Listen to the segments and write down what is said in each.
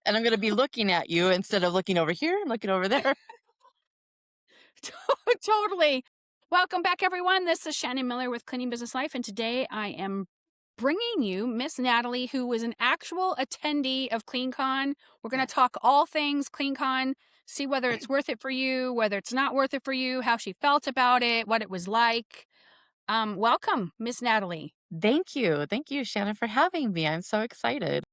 and I'm going to be looking at you instead of looking over here and looking over there. Totally. Welcome back, everyone. This is Shannon Miller with Cleaning Business Life, and today I am bringing you Miss Natalie, who was an actual attendee of CleanCon. We're going to Yes. talk all things CleanCon, see whether it's worth it for you, whether it's not worth it for you, how she felt about it, what it was like. Welcome, Miss Natalie. Thank you. Thank you, Shannon, for having me. I'm so excited.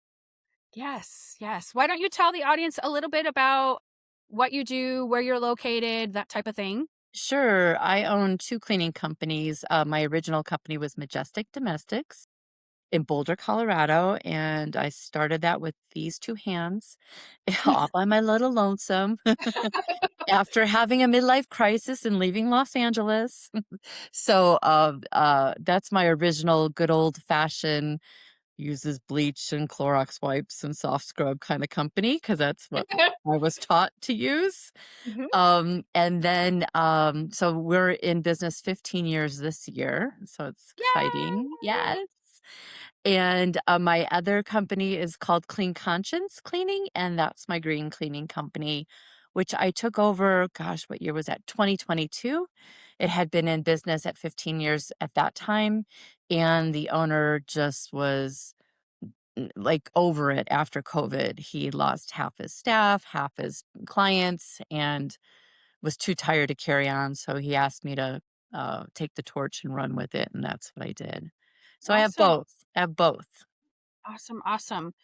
Yes, yes. Why don't you tell the audience a little bit about what you do, where you're located, that type of thing? Sure. I own two cleaning companies. My original company was Majestic Domestics in Boulder, Colorado, and I started that with these two hands, all by my little lonesome, after having a midlife crisis and leaving Los Angeles. So that's my original good old fashioned uses bleach and Clorox wipes and soft scrub kind of company because that's what I was taught to use. Mhm. And then so we're in business 15 years this year, so it's exciting. Yay! Yes. And my other company is called Clean Conscience Cleaning, and that's my green cleaning company, which I took over, gosh, what year was that? 2022. It had been in business at 15 years at that time, and the owner just was like over it after COVID. He lost half his staff, half his clients, and was too tired to carry on. So he asked me to take the torch and run with it, and that's what I did. So I have Awesome. both. I have both. Awesome, awesome.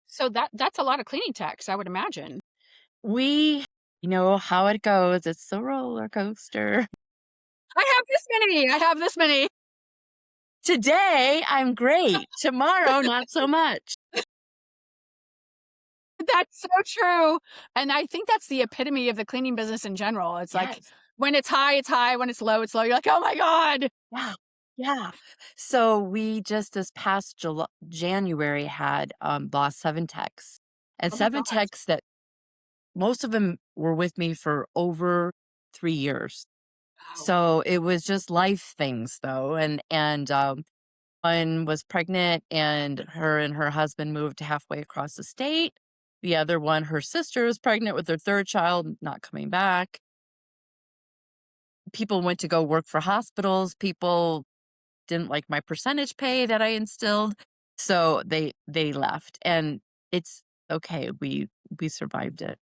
So that's a lot of cleaning techs, I would imagine. We, you know how it goes. It's a roller coaster. I have this many. I have this many. Today, I'm great. Tomorrow, not so much. That's so true. And I think that's the epitome of the cleaning business in general. It's like Yes. when it's high, it's high. When it's low, it's low. You're like, oh my God. Yeah. Yeah. So we just this past January had lost seven techs, and Oh my seven gosh. techs that most of them were with me for over 3 years. Wow. So it was just life things though. And one was pregnant and her husband moved halfway across the state. The other one, her sister was pregnant with their third child, not coming back. People went to go work for hospitals. People didn't like my percentage pay that I instilled. So they left. And it's okay. We survived it.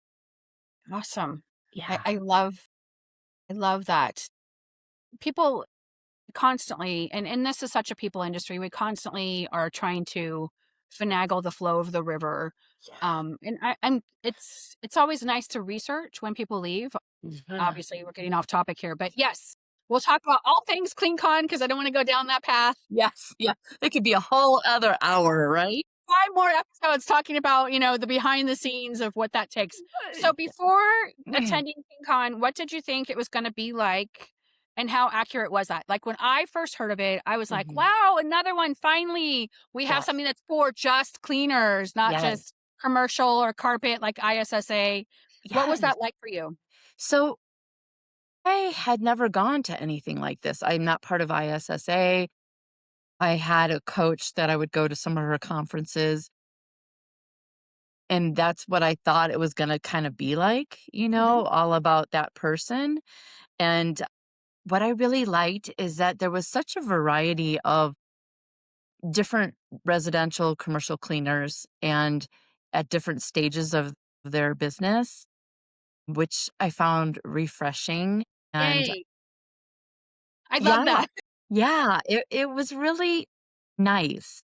Awesome. I, Yeah. I love I love that. People constantly, and this is such a people industry, we constantly are trying to finagle the flow of the river. Yeah. And I'm it's always nice to research when people leave. Mhm. Obviously, we're getting off topic here, but yes, we'll talk about all things CleanCon because I don't want to go down that path. Yes. Yeah. It could be a whole other hour, right? 5 more episodes talking about, the behind the scenes of what that takes. So before attending CleanCon, what did you think it was gonna be like, and how accurate was that? Like, when I first heard of it, I was like, Mhm. "Wow, another one, finally! We have Yes. something that's for just cleaners, not Yes. just commercial or carpet like ISSA." What was Yes. that like for you? So I had never gone to anything like this. I'm not part of ISSA. I had a coach that I would go to some of her conferences, and that's what I thought it was gonna kinda be like, Mhm. all about that person. And what I really liked is that there was such a variety of different residential commercial cleaners and at different stages of their business, which I found refreshing. And Yay. I love yeah, that. yeah, it was really nice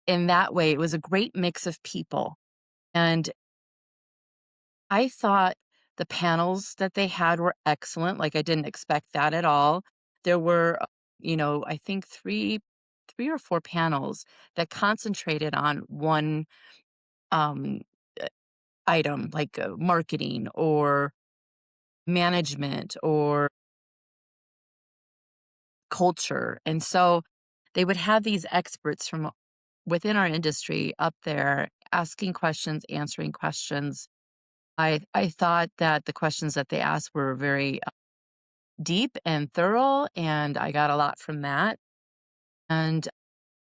in that way. It was a great mix of people. And I thought the panels that they had were excellent. Like I didn't expect that at all. There were, I think three or four panels that concentrated on one um uh, item like marketing or management or culture. And so they would have these experts from within our industry up there asking questions, answering questions. I thought that the questions that they asked were very deep and thorough, and I got a lot from that. And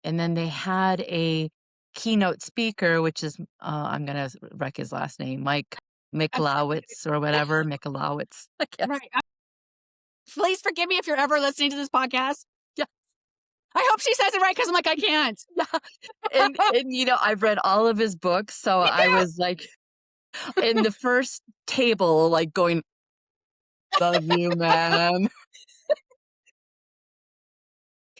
and then they had a keynote speaker, which is, I'm gonna wreck his last name, Mike That's Michalowicz or whatever, Michalowicz, I guess. right. Please forgive me if you're ever listening to this podcast. Yeah, I hope she says it right because I'm like, I can't. yeah, and, I've read all of his books, so Me I too. was, like, in the first table, like, going, "Love you, man."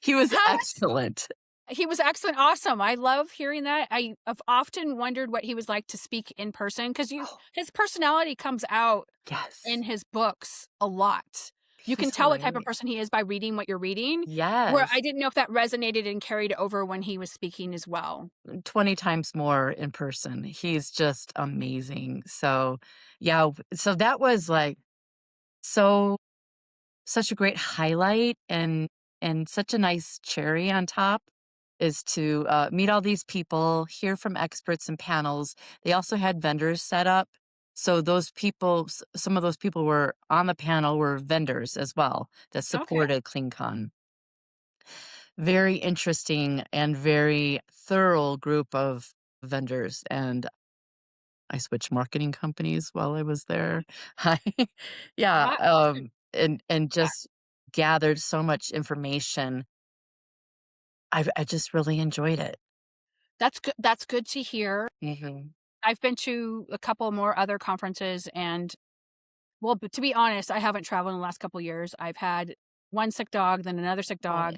He was How excellent. he was excellent, awesome. I love hearing that. I've often wondered what he was like to speak in person because you Oh, his personality comes out yes. in his books a lot. You can He's tell what type of hilarious. person he is by reading what you're reading, where Yes. I didn't know if that resonated and carried over when he was speaking as well. 20 times more in person. He's just amazing. So, yeah, so that was, like, so such a great highlight and such a nice cherry on top is to, meet all these people, hear from experts and panels. They also had vendors set up. So those people some of those people were on the panel were vendors as well that Okay. supported CleanCon. Very interesting and very thorough group of vendors, and I switched marketing companies while I was there. I yeah, That and just gathered so much information. I just really enjoyed it. that's good to hear. Mhm. I've been to a couple more other conferences and well, but to be honest, I haven't traveled in the last couple years. I've had one sick dog, then another sick Oh, dog,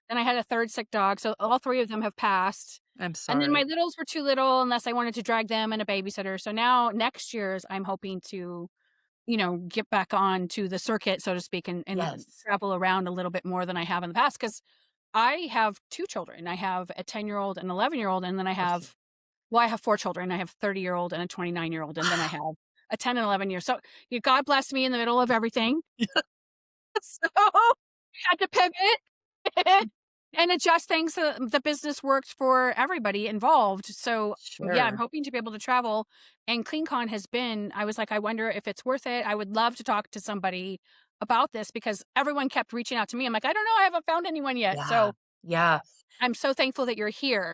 then I had a third sick dog, so all 3 of them have passed. I'm And then my sorry. littles were too little unless I wanted to drag them and a babysitter. So now next year's I'm hoping to, get back on to the circuit, so to speak, and Yes. travel around a little bit more than I have in the past. Because I have 2 children. I have a 10-year-old and 11-year-old, and then Okay. I have 4 children. I have a 30-year-old and a 29-year-old, and then I have a 10 and 11 years. So, God blessed me in the middle of everything. So, I had to pivot and adjust things so that the business worked for everybody involved. So, yeah, I'm Sure. hoping to be able to travel, and CleanCon has been I was like, "I wonder if it's worth it." I would love to talk to somebody about this because everyone kept reaching out to me. I'm like, "I don't know. I haven't found anyone yet." Yeah. So, Yeah. I'm so thankful that you're here.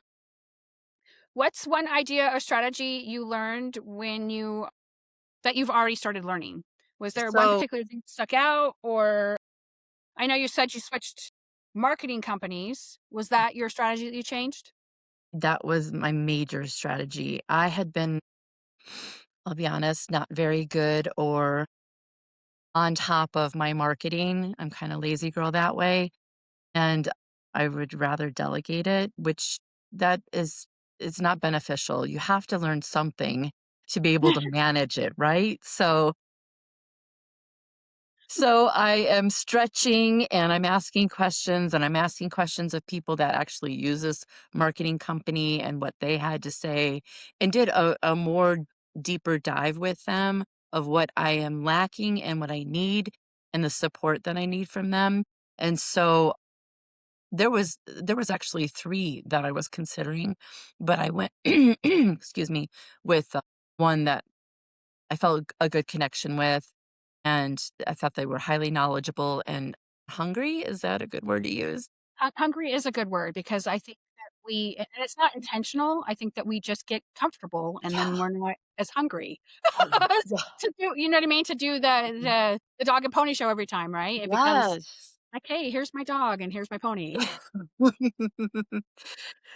What's one idea or strategy you learned when you that you've already started learning? Was there one So, particular thing that stuck out? Or I know you said you switched marketing companies. Was that your strategy that you changed? that was my major strategy. I had been, I'll be honest, not very good or on top of my marketing. I'm kinda lazy girl that way. And I would rather delegate it, which that is not beneficial. You have to learn something to be able to manage it, right? So I am stretching and I'm asking questions and I'm asking questions of people that actually use this marketing company and what they had to say and did a more deeper dive with them of what I am lacking and what I need and the support that I need from them. And so there was actually 3 that I was considering, but I went excuse me, with, one that I felt a good connection with, and I thought they were highly knowledgeable and hungry, is that a good word to use? Hungry is a good word because I think that and it's not intentional. I think that we just get comfortable and Yeah. then we're not as hungry Oh, yeah. to do, you know what I mean? To do the dog and pony show every time, right? It becomes Yes. like, hey, here's my dog and here's my pony.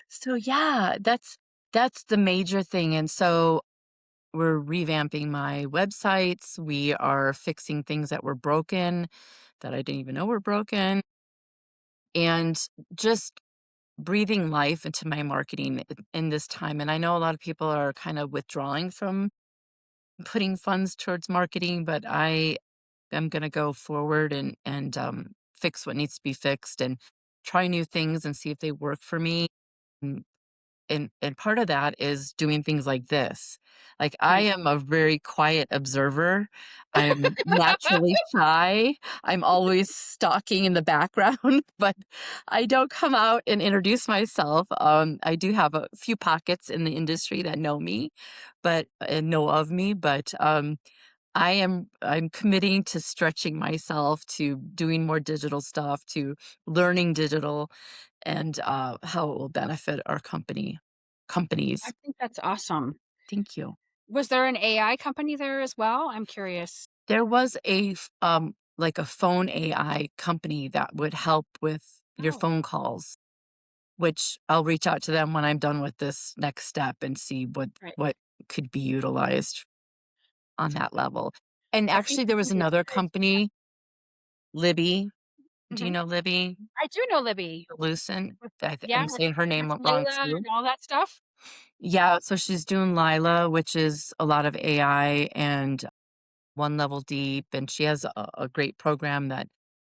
So, yeah, that's the major thing, and so we're revamping my websites, we are fixing things that were broken, that I didn't even know were broken, and just breathing life into my marketing in this time. And I know a lot of people are kind of withdrawing from putting funds towards marketing, but I am going to go forward and fix what needs to be fixed and try new things and see if they work for me. And part of that is doing things like this. Like, I Nice. am a very quiet observer. I'm naturally shy. I'm always stalking in the background, but I don't come out and introduce myself. I do have a few pockets in the industry that know me, but and know of me, but, I'm committing to stretching myself, to doing more digital stuff, to learning digital and, how it will benefit our company I companies. think that's awesome. Thank you. Was there an AI company there as well? I'm curious. There was like a phone AI company that would help with your Oh, phone calls, which I'll reach out to them when I'm done with this next step and see right. what could be utilized on that level. And I think actually, there that's was gonna be a another great company, Libby. Do you mhm. know Libby I do know Libby. Lucent? With I'm yeah, saying her name with wrong Layla too. and all that stuff. Yeah, so she's doing Lila, which is a lot of AI and one level deep, and she has a great program that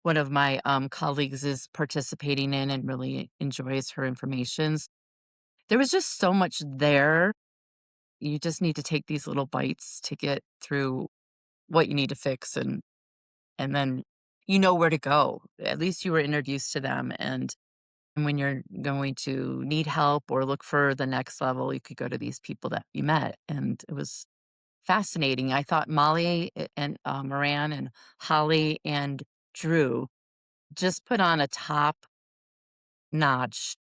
one of my colleagues is participating in and really enjoys her informations. There was just so much there. You just need to take these little bites to get through what you need to fix, and then you know where to go. At least you were introduced to them, and when you're going to need help or look for the next level, you could go to these people that you met, and it was fascinating. I thought Molly and Moran and Holly and Drew just put on a top notch,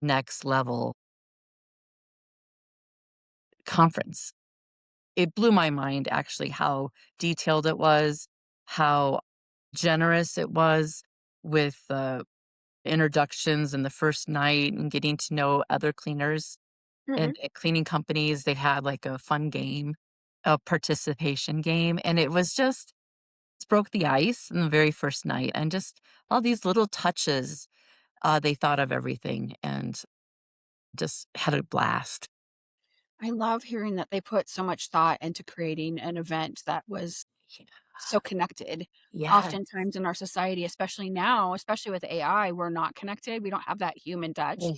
next level conference. It blew my mind actually how detailed it was, how generous it was with the introductions and the first night and getting to know other cleaners Mhm. and cleaning companies. They had like a fun game, a participation game, and it was just broke the ice in the very first night, and just all these little touches, they thought of everything and just had a blast. I love hearing that they put so much thought into creating an event that was Yeah. so connected. Yes. Oftentimes in our society, especially now, especially with AI, we're not connected. We don't have that human touch.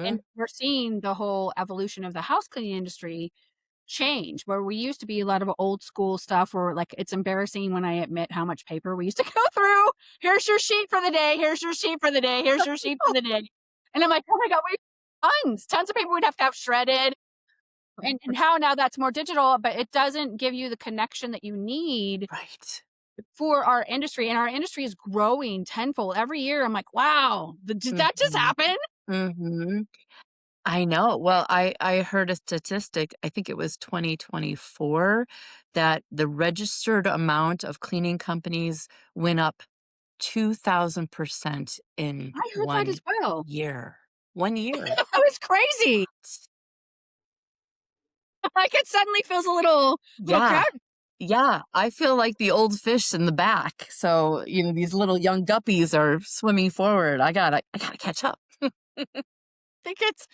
And Mhm. we're seeing the whole evolution of the house cleaning industry change, where we used to be a lot of old school stuff where like it's embarrassing when I admit how much paper we used to go through. Here's your sheet for the day. Here's your sheet for the day. Here's your sheet for the day. And I'm like, oh my God, we tons of paper we'd have to have shredded. And how now that's more digital, but it doesn't give you the connection that you need Right. for our industry. And our industry is growing tenfold every year. I'm like, wow, did that just Mhm. happen? Mhm. I know. Well, I heard a statistic, I think it was 2024, that the registered amount of cleaning companies went up 2,000% in I heard that 1 as well. year. 1 year. That was crazy. Like it suddenly feels a little Yeah. crowded. Yeah, I feel like the old fish in the back. So, these little young guppies are swimming forward. I gotta catch up. Think it's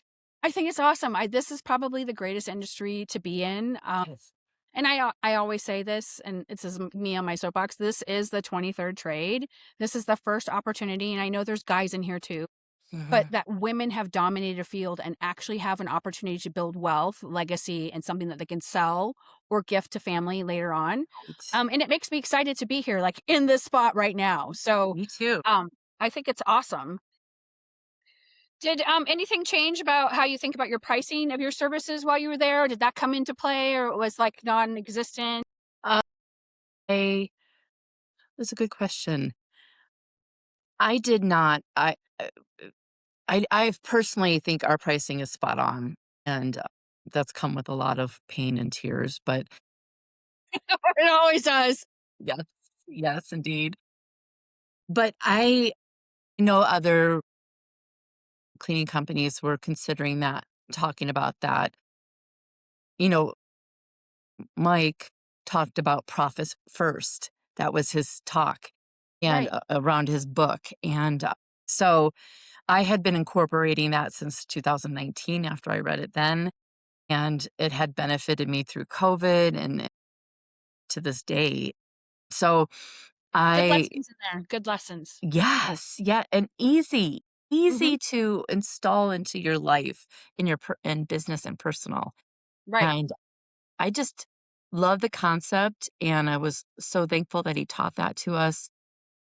I think it's awesome. This is probably the greatest industry to be in. Yes. And I always say this, and it's just me on my soapbox. This is the 23rd trade. This is the first opportunity, and I know there's guys in here too, but Mhm. that women have dominated a field and actually have an opportunity to build wealth, legacy, and something that they can sell or gift to family later on. Right. And it makes me excited to be here, like in this spot right now. So, Me too. um, I think it's awesome. Did, anything change about how you think about your pricing of your services while you were there? Did that come into play or it was, like, non-existent? Uh, I That's a good question. I did not I personally think our pricing is spot on, and, that's come with a lot of pain and tears, but It always does. yes, yes, indeed. But I know other cleaning companies were considering that, talking about that. You know, Mike talked about profits first. That was his talk and Right. around his book. And so I had been incorporating that since 2019 after I read it then. And it had benefited me through COVID and to this day. So Good I, lessons in there, good lessons. yes, yeah, and Mhm. easy to install into your life in in business and personal. Right. And I just love the concept, and I was so thankful that he taught that to us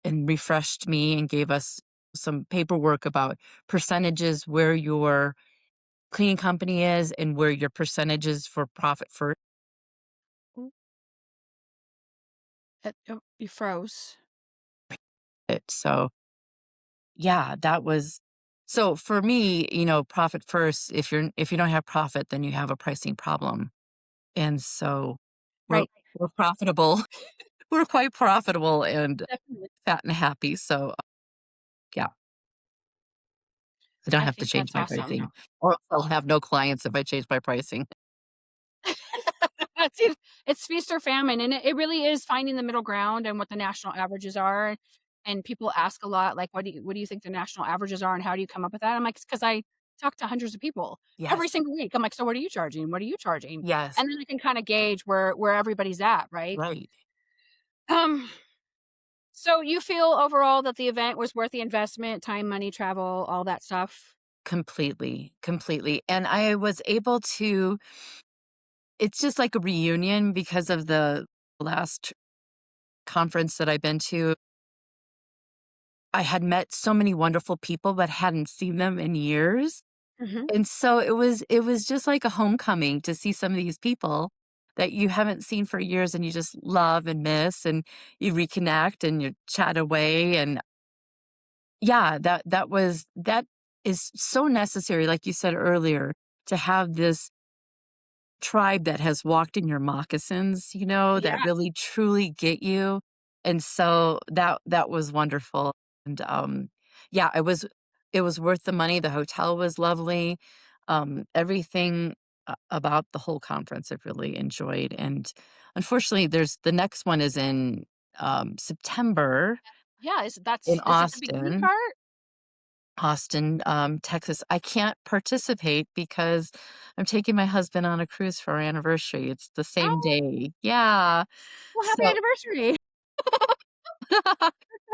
and refreshed me and gave us some paperwork about percentages, where your cleaning company is and where your percentages for profit for Oh, you froze. it. So, yeah, that was So for me, profit first. If you don't have profit, then you have a pricing problem. And so we're Right. we're profitable. We're quite profitable and Definitely. fat and happy. So yeah, I don't I have to think change that's my awesome. pricing. Or I'll have no clients if I change my pricing. See, it's feast or famine, and it really is finding the middle ground and what the national averages are. And people ask a lot, like, what do you think the national averages are, and how do you come up with that?" I'm like, "Because I talk to hundreds of people every Yes. single week." I'm like, "So what are you charging? What are you charging?" Yes. And then I can kinda gauge where everybody's at, right? Right. Um, so you feel overall that the event was worth the investment, time, money, travel, all that stuff? Completely. Completely. And I was able to it's just like a reunion because of the last conference that I've been to. I had met so many wonderful people, but hadn't seen them in years. Mhm. And so it was just like a homecoming to see some of these people that you haven't seen for years and you just love and miss, and you reconnect and you chat away. And yeah, that is so necessary, like you said earlier, to have this tribe that has walked in your moccasins, that Yes. really truly get you. And so that was wonderful. And yeah, it was worth the money. The hotel was lovely. Everything about the whole conference I really enjoyed. And unfortunately, there's the next one is in September Yeah, in is it the bikini Austin. part? Austin, Texas. I can't participate because I'm taking my husband on a cruise for our anniversary. It's the same Oh, day. Yeah. well, happy So, anniversary.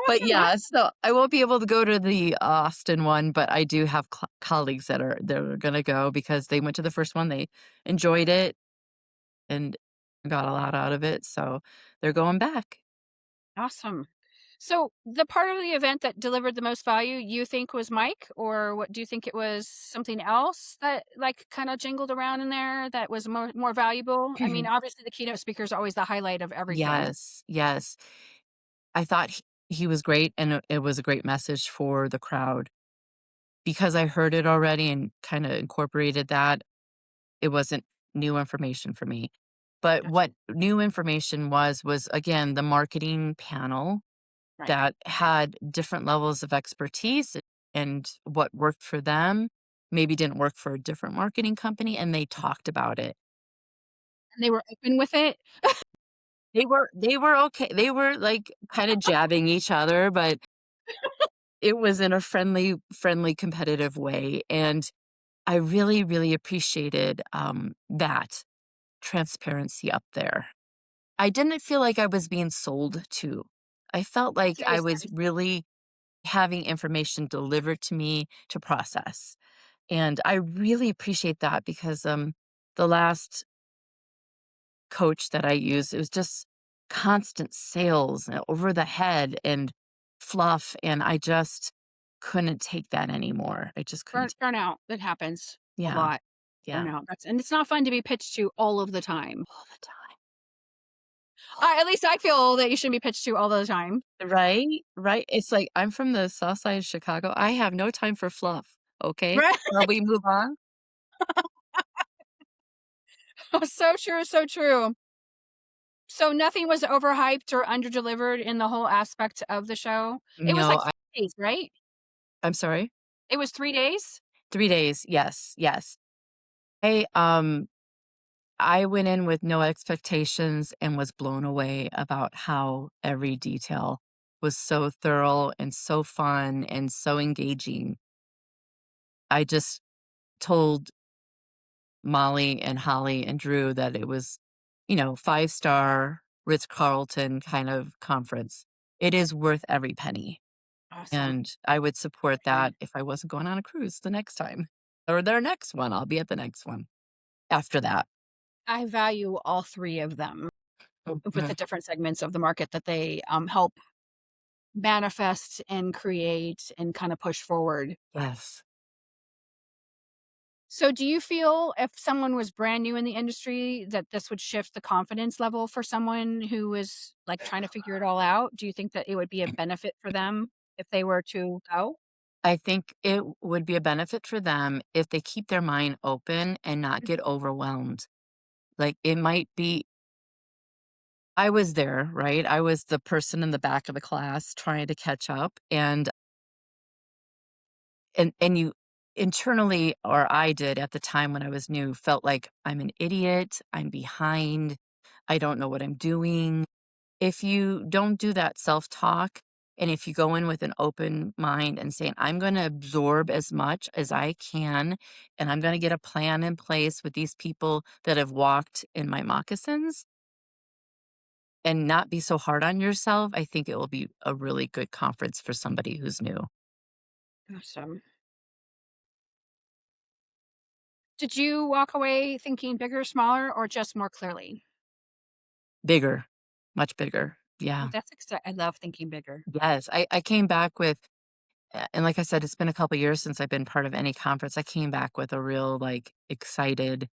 but Awesome. yeah, so I won't be able to go to the Austin one, but I do have colleagues that are gonna go because they went to the first one. They enjoyed it and got a lot out of it. So they're going back. Awesome. So, the part of the event that delivered the most value, you think was Mike, or what do you think it was something else that like kind of jingled around in there that was more valuable? I mean, obviously the keynote speaker is always the highlight of everything. Yes, yes. I thought he was great, and it was a great message for the crowd. Because I heard it already and kinda incorporated that, it wasn't new information for me. But Gotcha. what new information was, again, the marketing panel Right. that had different levels of expertise, and what worked for them maybe didn't work for a different marketing company, and they talked about it. And they were open with it. They were okay. They were, like, kinda jabbing each other, but it was in a friendly, competitive way, and I really, really appreciated, that transparency up there. I didn't feel like I was being sold to. I felt That's like I always was nice. really having information delivered to me to process, and I really appreciate that because, the last coach that I used, it was just constant sales, over the head and fluff, and I just couldn't take that anymore. I just couldn't. Burnout, that happens a Yeah, lot. yeah, Burnout. And it's not fun to be pitched to all of the time. all the time. At least I feel that you shouldn't be pitched to all the time. Right, right. It's like, I'm from the South Side of Chicago. I have no time for fluff, okay? Right? Shall we move on? So true, so true. So nothing was overhyped or underdelivered in the whole aspect of the show? It was like No, 3 days, right? I'm sorry? It was 3 days? 3 days, yes, yes. I, I went in with no expectations and was blown away about how every detail was so thorough and so fun and so engaging. I just told Molly and Holly and Drew that it was, 5-star Ritz-Carlton kind of conference. It is worth every penny, Awesome. and I would support Okay. that if I wasn't going on a cruise the next time or their next one. I'll be at the next one after that. I value all 3 of them with the Mhm. different segments of the market that they, help manifest and create and kinda push forward. Yes. So do you feel if someone was brand new in the industry that this would shift the confidence level for someone who is, like, trying to figure it all out? Do you think that it would be a benefit for them if they were to go? I think it would be a benefit for them if they keep their mind open and not get overwhelmed. Like, it might be I was there, right? I was the person in the back of the class trying to catch up, and you internally, or I did at the time when I was new, felt like I'm an idiot, I'm behind, I don't know what I'm doing. If you don't do that self-talk, and if you go in with an open mind and saying, "I'm gonna absorb as much as I can, and I'm gonna get a plan in place with these people that have walked in my moccasins," and not be so hard on yourself, I think it will be a really good conference for somebody who's new. Awesome. Did you walk away thinking bigger, smaller, or just more clearly? Bigger, much bigger. Oh, Yeah. that's exci I love thinking bigger. Yes, I came back with and like I said, it's been a couple years since I've been part of any conference. I came back with a real, like, excited,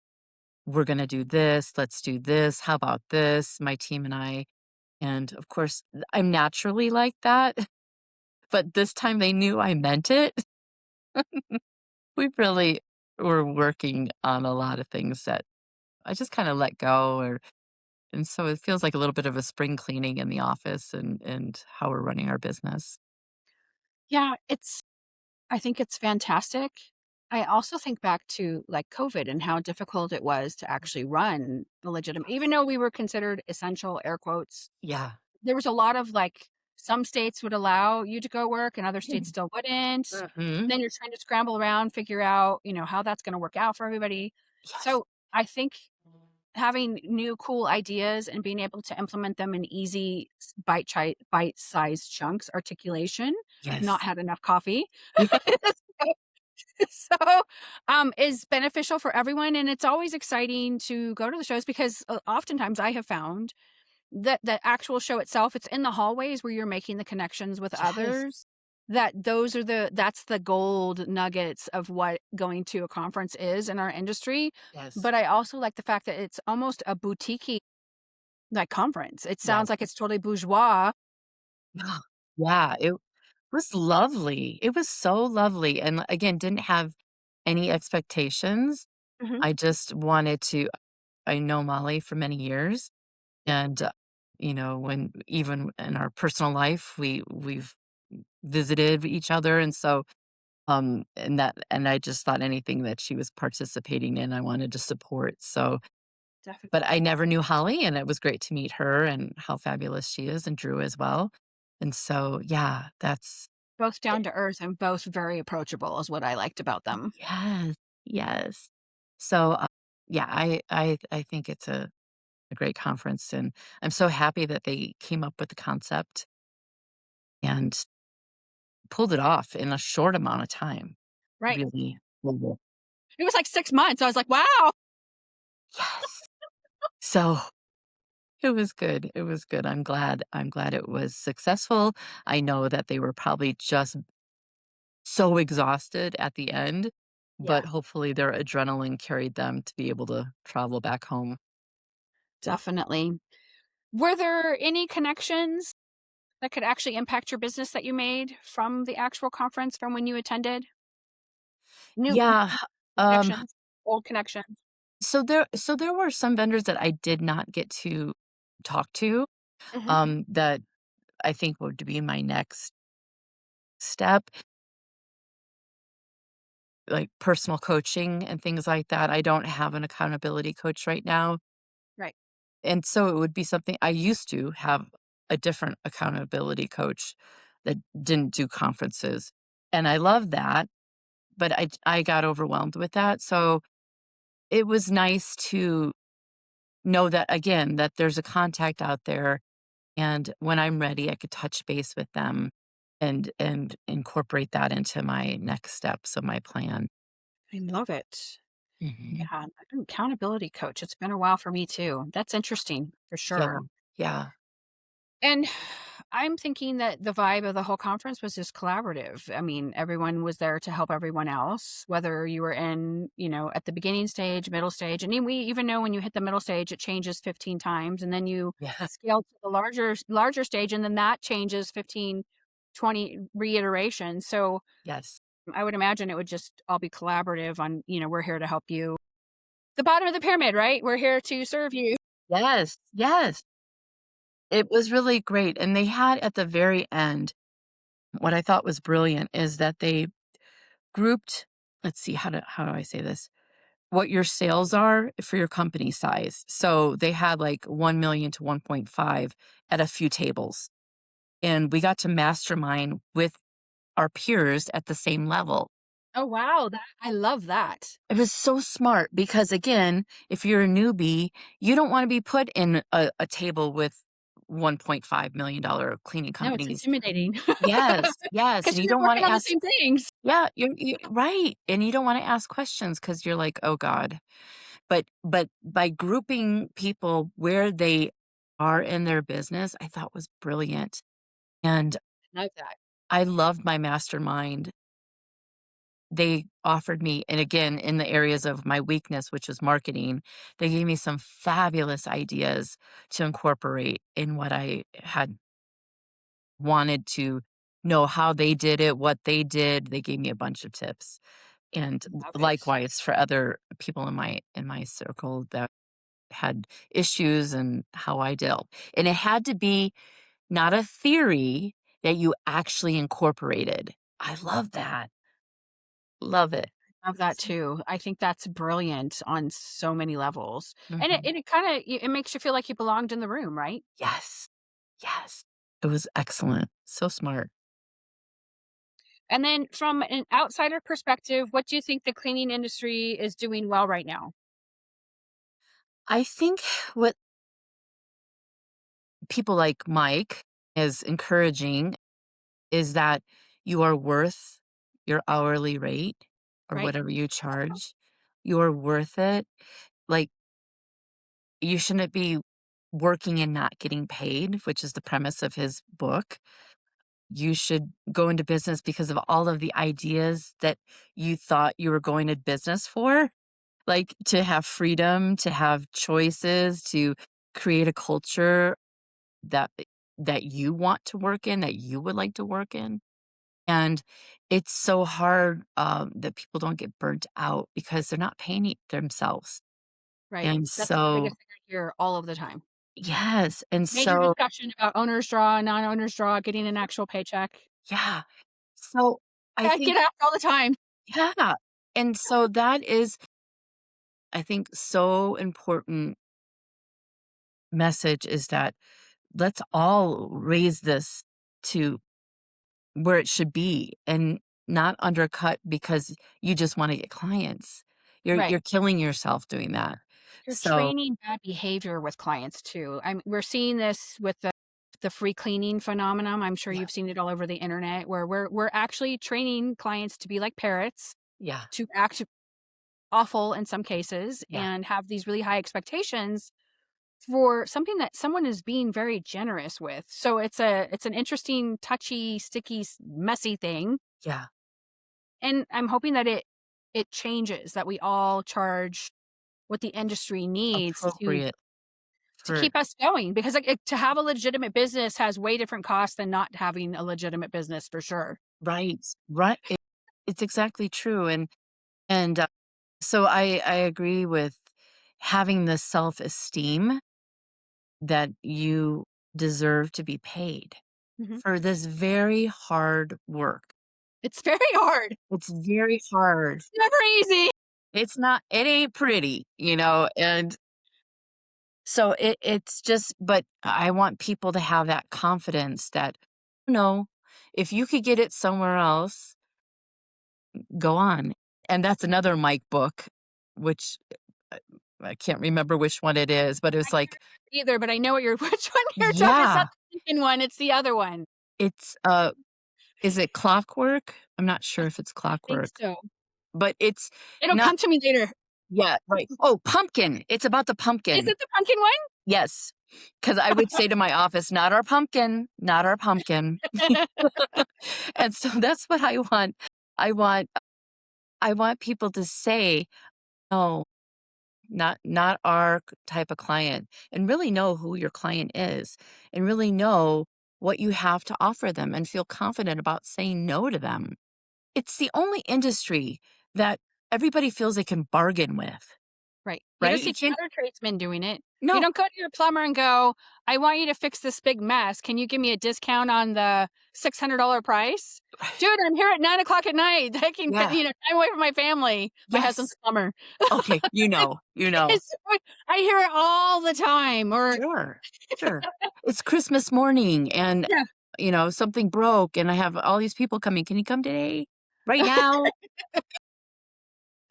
"We're gonna do this, let's do this, how about this?" My team and I, and, of course, I'm naturally like that, but this time they knew I meant it. We really were working on a lot of things that I just kinda let go, and so it feels like a little bit of a spring cleaning in the office and how we're running our business. Yeah, I think it's fantastic. I also think back to, like, COVID and how difficult it was to actually run a legitimate even though we were considered "essential," air quotes, Yeah. there was a lot of, like some states would allow you to go work and other states still wouldn't. Mhm. Then you're trying to scramble around, figure out, how that's gonna work out for everybody. Yes. So, I think having new cool ideas and being able to implement them in easy bite-sized chunks, articulation, I've not Yes. had enough coffee. Yeah. So, is beneficial for everyone, and it's always exciting to go to the shows because, oftentimes I have found that the actual show itself, it's in the hallways where you're making the connections with Yes. others, that's the gold nuggets of what going to a conference is in our industry, Yes. but I also like the fact that it's almost a boutique like, conference. It Yes. sounds like it's totally bourgeois. Yeah. Yeah, it was lovely. It was so lovely, and, again, didn't have any expectations. Mhm. I just wanted to I know Molly for many years, and, when even in our personal life, we've visited each other, and so, and I just thought anything that she was participating in, I wanted to support, so but Definitely. I never knew Holly, and it was great to meet her and how fabulous she is, and Drew as well, and so, yeah, that's Both it. down to earth and both very approachable is what I liked about them. Yes, yes. So, yeah, I think it's a great conference, and I'm so happy that they came up with the concept and pulled it off in a short amount of time. Right. Really, well, It was like 6 months. I was like, "Wow." yes. So, it was good, it was good. I'm glad it was successful. I know that they were probably just so exhausted at the end, Yeah, but hopefully their adrenaline carried them to be able to travel back home. definitely. Were there any connections that could actually impact your business that you made from the actual conference from when you attended? New Yeah, um, connections, old connections? so there were some vendors that I did not get to talk to, Mhm. that I think would be my next step, like personal coaching and things like that. I don't have an accountability coach right now, Right. and so it would be something I used to have a different accountability coach that didn't do conferences, and I love that, but I got overwhelmed with that, so it was nice to know that, again, that there's a contact out there, and when I'm ready, I could touch base with them and incorporate that into my next steps of my plan. I love it. Mhm. Yeah, an accountability coach. It's been a while for me too. That's interesting for Yeah, sure. yeah, And I'm thinking that the vibe of the whole conference was just collaborative. I mean, everyone was there to help everyone else, whether you were in, at the beginning stage, middle stage, and then we even know when you hit the middle stage, it changes 15 times, and then you yeah, scale to the larger stage, and then that changes 15. 20 reiterations. So Yes. I would imagine it would just all be collaborative on, we're here to help you. The bottom of the pyramid, right? We're here to serve you. Yes, yes. It was really great, and they had at the very end, what I thought was brilliant is that they grouped, let's see, how do I say this? What your sales are for your company size. So they had like 1,000,000 to 1.5 at a few tables, and we got to mastermind with our peers at the same level. Oh, wow. I love that. It was so smart because, again, if you're a newbie, you don't wanna be put in a table with $1.5 million cleaning No, it's companies. intimidating Yes, yes, because and you you're don't wanna working on the ask. same things. Yeah, you right, and you don't wanna ask questions because 'cause you're like, "Oh god." But by grouping people where they are in their business, I thought was brilliant, and Love that. I loved my mastermind. They offered me, and again, in the areas of my weakness, which was marketing, they gave me some fabulous ideas to incorporate in what I had wanted to know how they did it, what they did. They gave me a bunch of tips. And Love it. likewise for other people in my circle that had issues and how I dealt. And it had to be not a theory that you actually incorporated. I love that. Love it. Love that too. I think that's brilliant on so many levels. And it Mhm. and it kinda it makes you feel like you belonged in the room, right? Yes. Yes. It was excellent. So smart. And then from an outsider perspective, what do you think the cleaning industry is doing well right now? I think what people like Mike is encouraging is that you are worth your hourly rate or Right? whatever you charge. You're worth it. Like, you shouldn't be working and not getting paid, which is the premise of his book. You should go into business because of all of the ideas that you thought you were going to business for. Like, to have freedom, to have choices, to create a culture that that you want to work in, that you would like to work in. And it's so hard, that people don't get burnt out because they're not paying it themselves. Right. And That's the so biggest thing I hear all of the time. yes, and Major so discussion about owner's draw, non-owner's draw, getting an actual paycheck. yeah. So, I I get think asked all the time. yeah. And so that is, I think, so important message is that let's all raise this to where it should be and not undercut because you just wanna get clients. Right. You're killing yourself doing that. You're So training bad behavior with clients too. We're seeing this with the free cleaning phenomenon. I'm sure yeah, you've seen it all over the internet where we're actually training clients to be like parrots, yeah, to act awful in some cases yeah, and have these really high expectations for something that someone is being very generous with. So it's an interesting, touchy, sticky, messy thing. yeah, And I'm hoping that it changes, that we all charge what the industry needs appropriate to for keep us going because like, to have a legitimate business has way different costs than not having a legitimate business for sure. right, right, it's exactly true, and, so I agree with having the self-esteem that you deserve to be paid Mhm. for this very hard work. It's very hard. It's very hard. It's never easy. It ain't pretty, and so it's just but I want people to have that confidence that, no, if you could get it somewhere else, go on. And that's another Mike book, which uh, I can't remember which one it is, but it I was like, can't either, but I know what you're which one you're talking. It's yeah, not the Lincoln one, it's the other one. it's is it Clockwork? I'm not sure if it's I think Clockwork, so. but it's It'll not. come to me later. Yeah, right. Oh, pumpkin. It's about the Is pumpkin. it the pumpkin Yes, because I would say to my office, "Not our pumpkin, not our pumpkin." one? And so that's what I want. I want I want people to say, "No, not our type of client," and really know who your client is, and really know what you have to offer them and feel confident about saying no to them. It's the only industry that everybody feels they can bargain with, Right. You don't right? see You can't. other tradesmen doing it. You No. don't go to your plumber and go, "I want you to fix this big mess. Can you give me a discount on the $600 price?" "Dude, I'm here at 9 o'clock at night, taking Yeah. time away from my family." My husband's Yes. a plumber. Okay. You know. It's I hear it all the time, or Sure. Sure. It's Christmas morning and, yeah. something broke and I have all these people coming. Can you come today? Right now?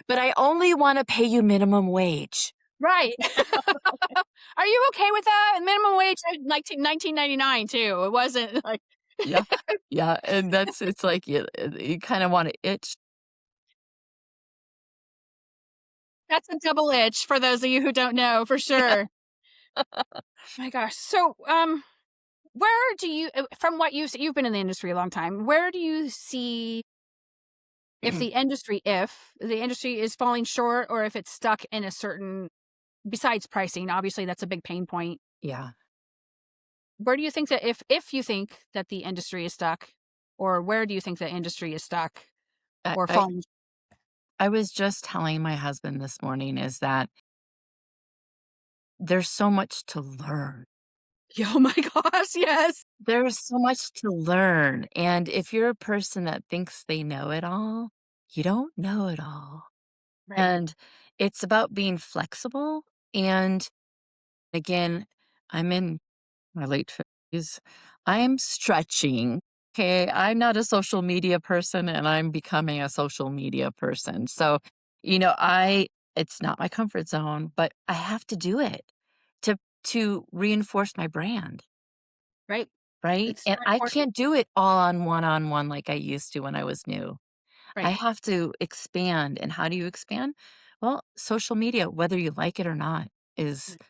But I only want to pay you minimum wage. Right. Are you okay with that? Minimum wage in 1999 too. It wasn't like Yeah. Yeah. And it's like you kind of want to itch. that's a double itch for those of you who don't know, for sure. My gosh. So, where do you, from what you've been in the industry a long time, where do you see if the industry is falling short, or if it's stuck in a certain, besides pricing, obviously that's a big pain point. Yeah. Where do you think that if you think that the industry is stuck, or where do you think the industry is stuck I, or I, falling? I was just telling my husband this morning is that there's so much to learn. Oh my gosh, yes. There's so much to learn. And if you're a person that thinks they know it all, you don't know it all. Right. And it's about being flexible. And again, I'm in my late 50s. I'm stretching. Okay. I'm not a social media person and I'm becoming a social media person. So, it's not my comfort zone, but I have to do it to reinforce my brand. Right. Right? It's so And I important. can't do it all on one like I used to when I was new. I Right. have to expand, and how do you expand? Well, social media, whether you like it or not, is Right.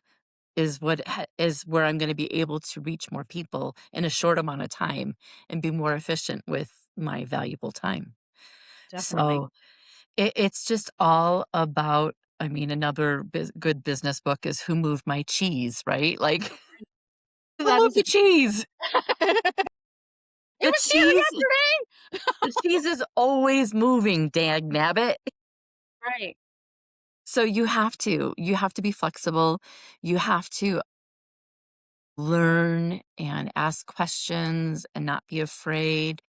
is where I'm gonna be able to reach more people in a short amount of time and be more efficient with my valuable time. Definitely. So, it's just all about I mean, another good business book is Who Moved My Cheese, right? Like, who That moved is the cheese? it The was here cheese yesterday. The cheese is always moving, dagnabbit. Right. So you have to be flexible. You have to learn and ask questions and not be afraid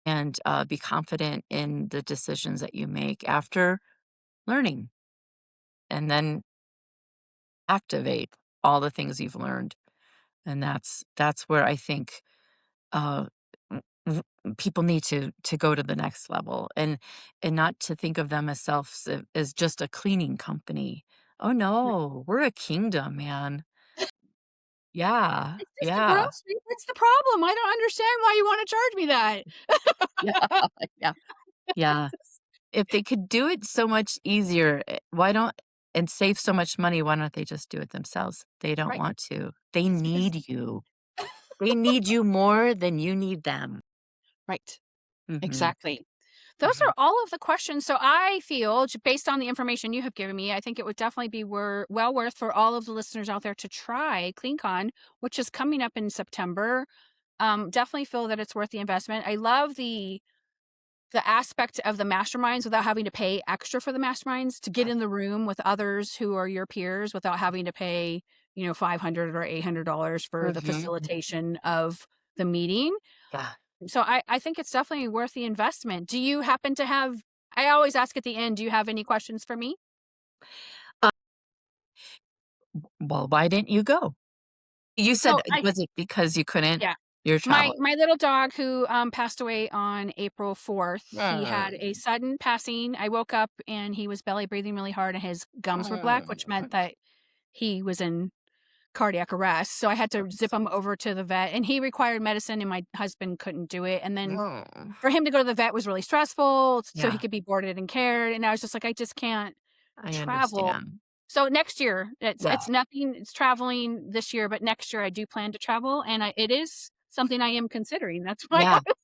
and be confident in the decisions that you make after learning and then activate all the things you've learned. And that's where I think uh, w- w- people need to go to the next level and not to think of them as just a cleaning company. Oh Right. no, we're a kingdom, man. Yeah, It's just a yeah, grocery. What's the problem? I don't understand why you wanna charge me yeah, that. yeah, yeah. If they could do it so much easier, why don't and save so much money, why don't they just do it themselves? They don't Right. want to. They It's because need you. They need you more than you need them. right. Mhm, Exactly. Those mhm. are all of the questions. So I feel, based on the information you have given me, I think it would definitely be well worth for all of the listeners out there to try CleanCon, which is coming up in September. Definitely feel that it's worth the investment. I love the aspect of the masterminds without having to pay extra for the masterminds, to get in the room with others who are your peers without having to pay, 500 or $800 for the Mhm, facilitation of the meeting. yeah. So I think it's definitely worth the investment. Do you happen to have, I always ask at the end, do you have any questions for me? Uh, well, why didn't you go? You said So I was it because you couldn't yeah. you're My traveling? my little dog who, passed away on April 4th, he had a Mm, sudden passing. I woke up and he was belly breathing really hard and his gums were black, which meant mm, that he was in cardiac arrest. So I had to zip him over to the vet, and he required medicine and my husband couldn't do it. And then mm. for him to go to the vet was really stressful so he Yeah, could be boarded and cared. And I was just like, I just can't I travel. understand. So next year, Yeah, it's nothing. It's traveling this year, but next year I do plan to travel, and it is something I am considering. That's why I yeah. was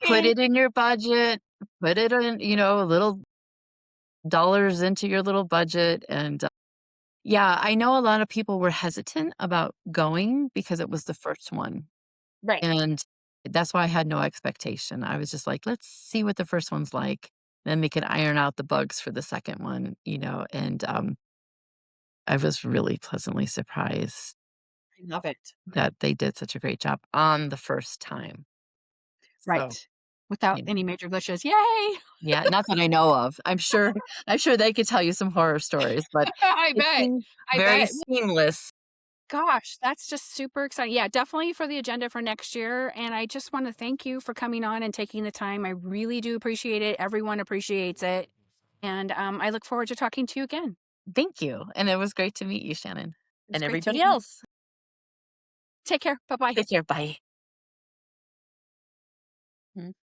Put asking. it in your budget, put it in, little dollars into your little budget, and, yeah, I know a lot of people were hesitant about going because it was the first one, Right. that's why I had no expectation. I was just like, "Let's see what the first one's like, then we can iron out the bugs for the second one," and, I was really pleasantly surprised I love it. that they did such a great job on the first time. So, Right. Without you know any major glitches. Yay! yeah, not that I know of. I'm sure they could tell you some horror stories, but I it bet. seemed I very bet. seamless. Gosh, that's just super exciting. Yeah, definitely for the agenda for next year. And I just want to thank you for coming on and taking the time. I really do appreciate it. Everyone appreciates it. And I look forward to talking to you again. Thank you, and it was great to meet you, Shannon, It's and great to everybody meet you. else. Take care. Bye bye. Take care, bye. Mm.